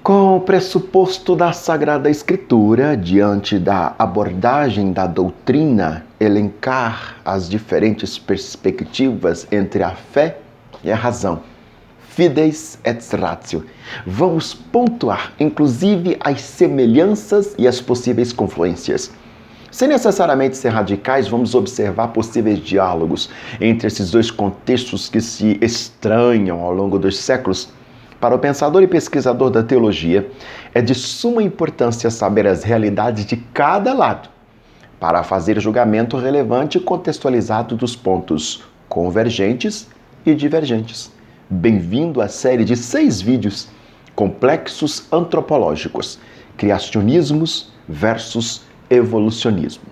Com o pressuposto da Sagrada Escritura, diante da abordagem da doutrina, elencar as diferentes perspectivas entre a fé e a razão. Fides et ratio. Vamos pontuar, inclusive, as semelhanças e as possíveis confluências. Sem necessariamente ser radicais, vamos observar possíveis diálogos entre esses dois contextos que se estranham ao longo dos séculos. Para o pensador e pesquisador da teologia, é de suma importância saber as realidades de cada lado, para fazer julgamento relevante e contextualizado dos pontos convergentes e divergentes. Bem-vindo à série de 6 vídeos complexos antropológicos, criacionismos versus evolucionismo.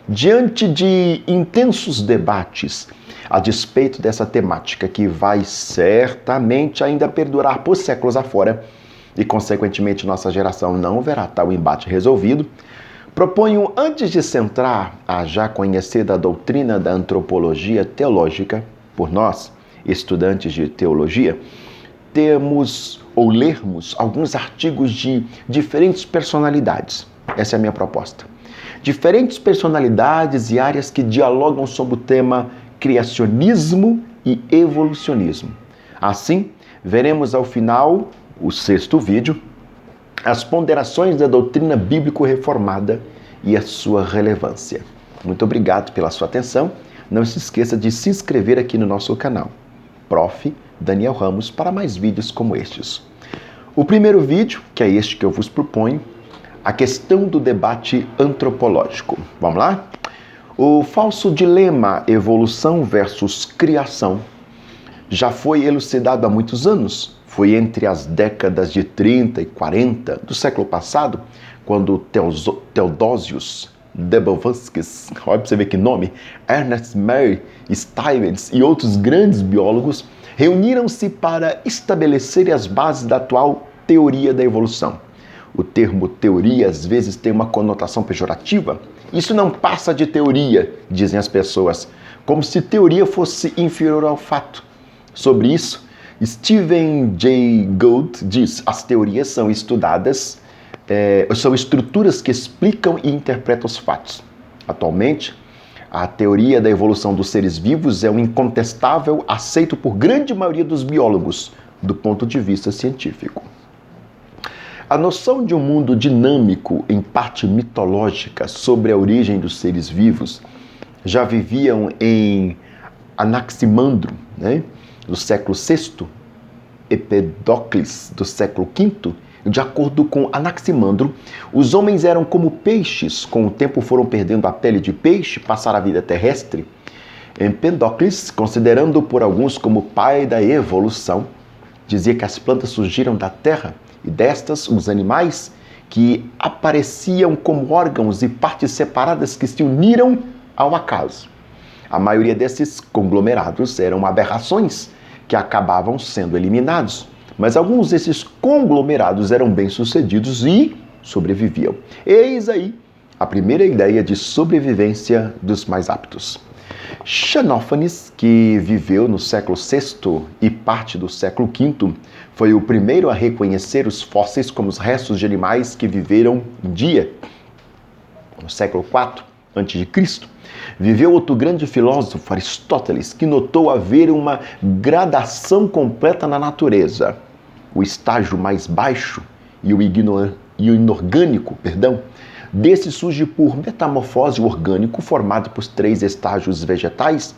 Diante de intensos debates a despeito dessa temática que vai certamente ainda perdurar por séculos afora e, consequentemente, nossa geração não verá tal embate resolvido, proponho, antes de centrar a já conhecida doutrina da antropologia teológica, por nós, estudantes de teologia, termos ou lermos alguns artigos de diferentes personalidades. Essa é a minha proposta. Diferentes personalidades e áreas que dialogam sobre o tema criacionismo e evolucionismo. Assim, veremos ao final, o 6º vídeo, as ponderações da doutrina bíblico-reformada e a sua relevância. Muito obrigado pela sua atenção. Não se esqueça de se inscrever aqui no nosso canal, Prof. Daniel Ramos, para mais vídeos como estes. O primeiro vídeo, que é este que eu vos proponho, a questão do debate antropológico. Vamos lá? O falso dilema evolução versus criação já foi elucidado há muitos anos. Foi entre as décadas de 30 e 40 do século passado, quando Theodosius Dobzhansky, olha para você ver que nome, Ernest Mayr Stevens e outros grandes biólogos reuniram-se para estabelecer as bases da atual teoria da evolução. O termo teoria às vezes tem uma conotação pejorativa. Isso não passa de teoria, dizem as pessoas, como se teoria fosse inferior ao fato. Sobre isso, Stephen Jay Gould diz: as teorias são estudadas, são estruturas que explicam e interpretam os fatos. Atualmente, a teoria da evolução dos seres vivos é um incontestável aceito por grande maioria dos biólogos, do ponto de vista científico. A noção de um mundo dinâmico, em parte mitológica, sobre a origem dos seres vivos, já viviam em Anaximandro, do século VI, Empedocles, do século V. De acordo com Anaximandro, os homens eram como peixes, com o tempo foram perdendo a pele de peixe, passaram a vida terrestre. Empedocles, considerando por alguns como pai da evolução, dizia que as plantas surgiram da terra, e destas, os animais que apareciam como órgãos e partes separadas que se uniram ao acaso. A maioria desses conglomerados eram aberrações que acabavam sendo eliminados, mas alguns desses conglomerados eram bem-sucedidos e sobreviviam. Eis aí a primeira ideia de sobrevivência dos mais aptos. Xenófanes, que viveu no século VI e parte do século V, foi o primeiro a reconhecer os fósseis como os restos de animais que viveram um dia. No século IV a.C., viveu outro grande filósofo, Aristóteles, que notou haver uma gradação completa na natureza. O estágio mais baixo e o inorgânico, desse surge por metamorfose orgânico formado por 3 estágios vegetais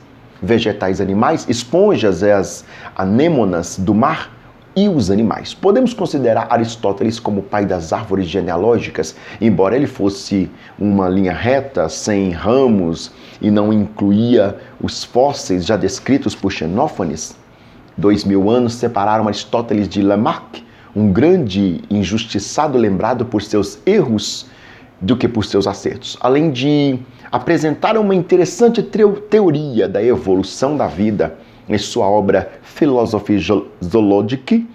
animais, esponjas e as anêmonas do mar e os animais. Podemos considerar Aristóteles como pai das árvores genealógicas, embora ele fosse uma linha reta, sem ramos e não incluía os fósseis já descritos por Xenófanes. 2000 anos separaram Aristóteles de Lamarck, um grande injustiçado lembrado por seus erros do que por seus acertos, além de apresentar uma interessante teoria da evolução da vida. Em sua obra Philosophie Zoologique,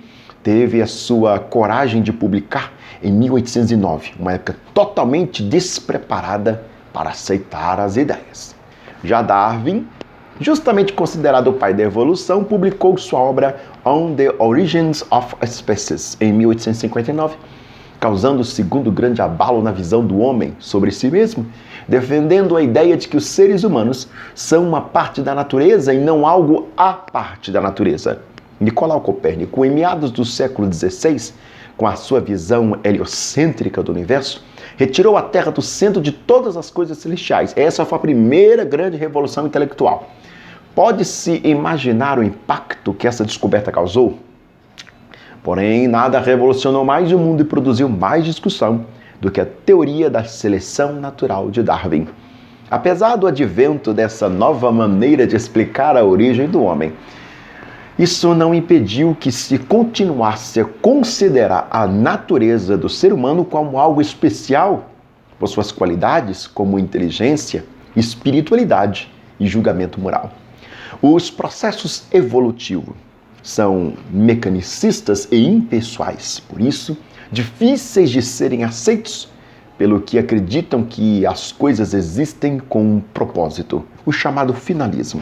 teve a sua coragem de publicar em 1809, uma época totalmente despreparada para aceitar as ideias. Já Darwin, justamente considerado o pai da evolução, publicou sua obra On the Origins of Species em 1859, causando o segundo grande abalo na visão do homem sobre si mesmo, defendendo a ideia de que os seres humanos são uma parte da natureza e não algo à parte da natureza. Nicolau Copérnico, em meados do século XVI, com a sua visão heliocêntrica do universo, retirou a Terra do centro de todas as coisas celestiais. Essa foi a primeira grande revolução intelectual. Pode-se imaginar o impacto que essa descoberta causou? Porém, nada revolucionou mais o mundo e produziu mais discussão do que a teoria da seleção natural de Darwin. Apesar do advento dessa nova maneira de explicar a origem do homem, isso não impediu que se continuasse a considerar a natureza do ser humano como algo especial, por suas qualidades como inteligência, espiritualidade e julgamento moral. Os processos evolutivos são mecanicistas e impessoais, por isso, difíceis de serem aceitos pelo que acreditam que as coisas existem com um propósito, o chamado finalismo.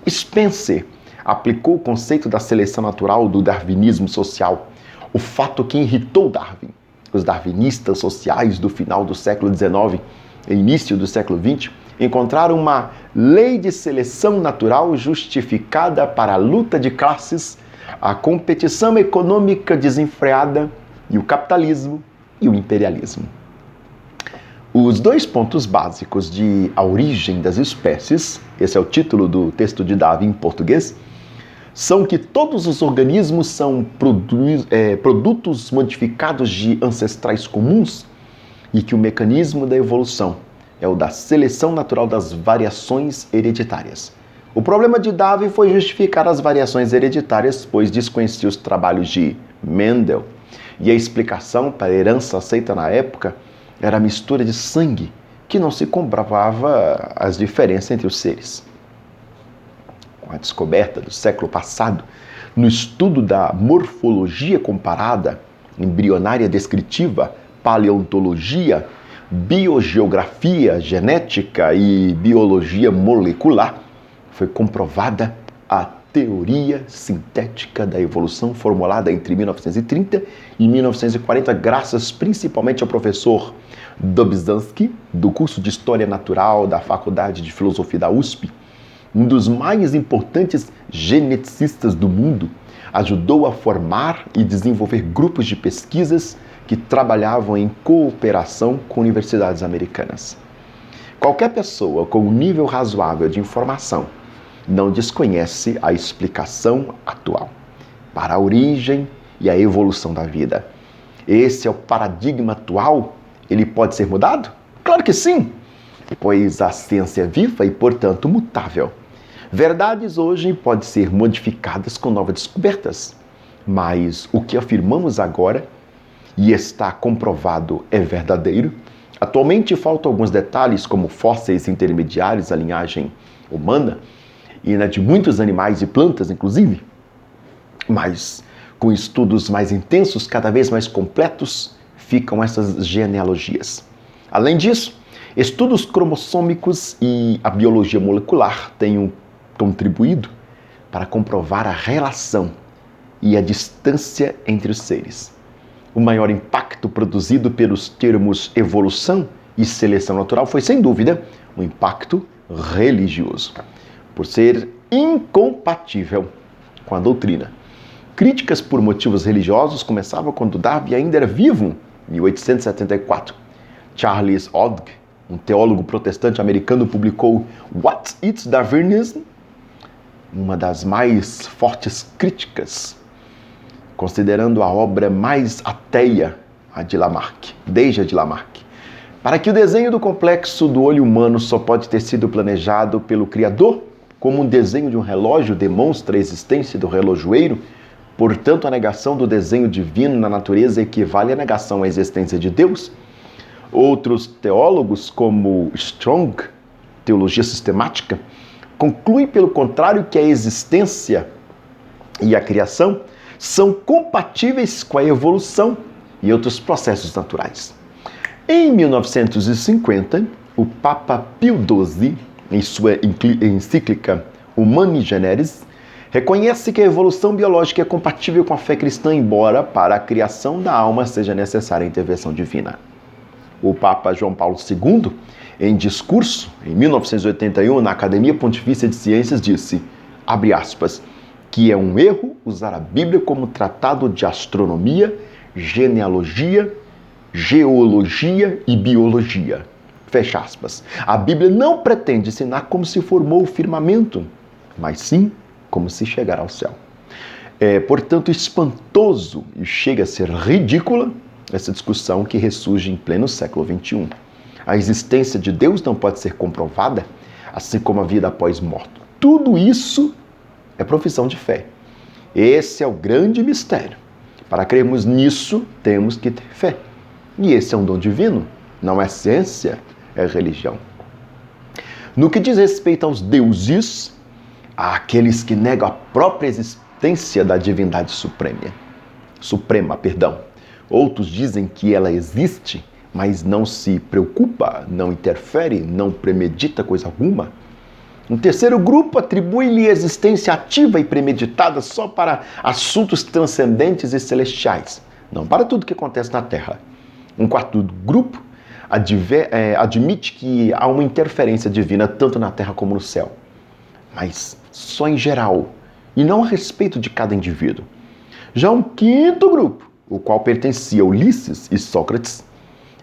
Spencer aplicou o conceito da seleção natural do darwinismo social, o fato que irritou Darwin. Os darwinistas sociais do final do século XIX e início do século XX encontraram uma lei de seleção natural justificada para a luta de classes, a competição econômica desenfreada e o capitalismo e o imperialismo. Os dois pontos básicos de A Origem das Espécies, esse é o título do texto de Darwin em português, são que todos os organismos são produtos modificados de ancestrais comuns e que o mecanismo da evolução é o da seleção natural das variações hereditárias. O problema de Darwin foi justificar as variações hereditárias, pois desconhecia os trabalhos de Mendel, e a explicação para a herança aceita na época era a mistura de sangue, que não se comprovava as diferenças entre os seres. Com a descoberta do século passado, no estudo da morfologia comparada, embrionária descritiva, paleontologia, biogeografia, genética e biologia molecular, foi comprovada a teoria sintética da evolução formulada entre 1930 e 1940, graças principalmente ao professor Dobzhansky, do curso de História Natural da Faculdade de Filosofia da USP, um dos mais importantes geneticistas do mundo, ajudou a formar e desenvolver grupos de pesquisas que trabalhavam em cooperação com universidades americanas. Qualquer pessoa com um nível razoável de informação não desconhece a explicação atual para a origem e a evolução da vida. Esse é o paradigma atual. Ele pode ser mudado? Claro que sim, pois a ciência é viva e, portanto, mutável. Verdades hoje podem ser modificadas com novas descobertas, mas o que afirmamos agora e está comprovado é verdadeiro. Atualmente faltam alguns detalhes, como fósseis intermediários à linhagem humana e na de muitos animais e plantas, inclusive, mas com estudos mais intensos, cada vez mais completos, ficam essas genealogias. Além disso, estudos cromossômicos e a biologia molecular têm contribuído para comprovar a relação e a distância entre os seres. O maior impacto produzido pelos termos evolução e seleção natural foi, sem dúvida, o impacto religioso, por ser incompatível com a doutrina. Críticas por motivos religiosos começavam quando Darwin ainda era vivo, em 1874. Charles Hodge, um teólogo protestante americano, publicou What is Darwinism? Uma das mais fortes críticas, considerando a obra mais ateia desde a de Lamarck. Para que o desenho do complexo do olho humano só pode ter sido planejado pelo Criador, como um desenho de um relógio demonstra a existência do relojoeiro, portanto a negação do desenho divino na natureza equivale à negação à existência de Deus. Outros teólogos, como Strong, teologia sistemática, concluem pelo contrário que a existência e a criação são compatíveis com a evolução e outros processos naturais. Em 1950, o Papa Pio XII, em sua encíclica Humani Generis, reconhece que a evolução biológica é compatível com a fé cristã, embora para a criação da alma seja necessária a intervenção divina. O Papa João Paulo II, em discurso, em 1981, na Academia Pontifícia de Ciências, disse, abre aspas, que é um erro usar a Bíblia como tratado de astronomia, genealogia, geologia e biologia. Fecha aspas. A Bíblia não pretende ensinar como se formou o firmamento, mas sim como se chegar ao céu. É, portanto, espantoso e chega a ser ridícula essa discussão que ressurge em pleno século XXI. A existência de Deus não pode ser comprovada, assim como a vida após morte. Tudo isso é profissão de fé. Esse é o grande mistério. Para crermos nisso, temos que ter fé. E esse é um dom divino, não é ciência, é religião. No que diz respeito aos deuses, há aqueles que negam a própria existência da divindade suprema. Outros dizem que ela existe, mas não se preocupa, não interfere, não premedita coisa alguma. Um terceiro grupo atribui-lhe existência ativa e premeditada só para assuntos transcendentes e celestiais, não para tudo que acontece na Terra. Um quarto grupo admite que há uma interferência divina tanto na Terra como no céu, mas só em geral e não a respeito de cada indivíduo. Já um quinto grupo, o qual pertencia a Ulisses e Sócrates,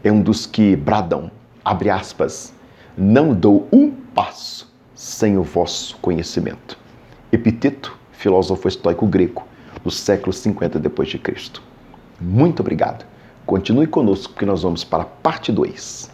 é um dos que bradam, abre aspas, não dou um passo sem o vosso conhecimento. Epiteto, filósofo estoico grego, do século 50 d.C. Muito obrigado. Continue conosco que nós vamos para a parte 2.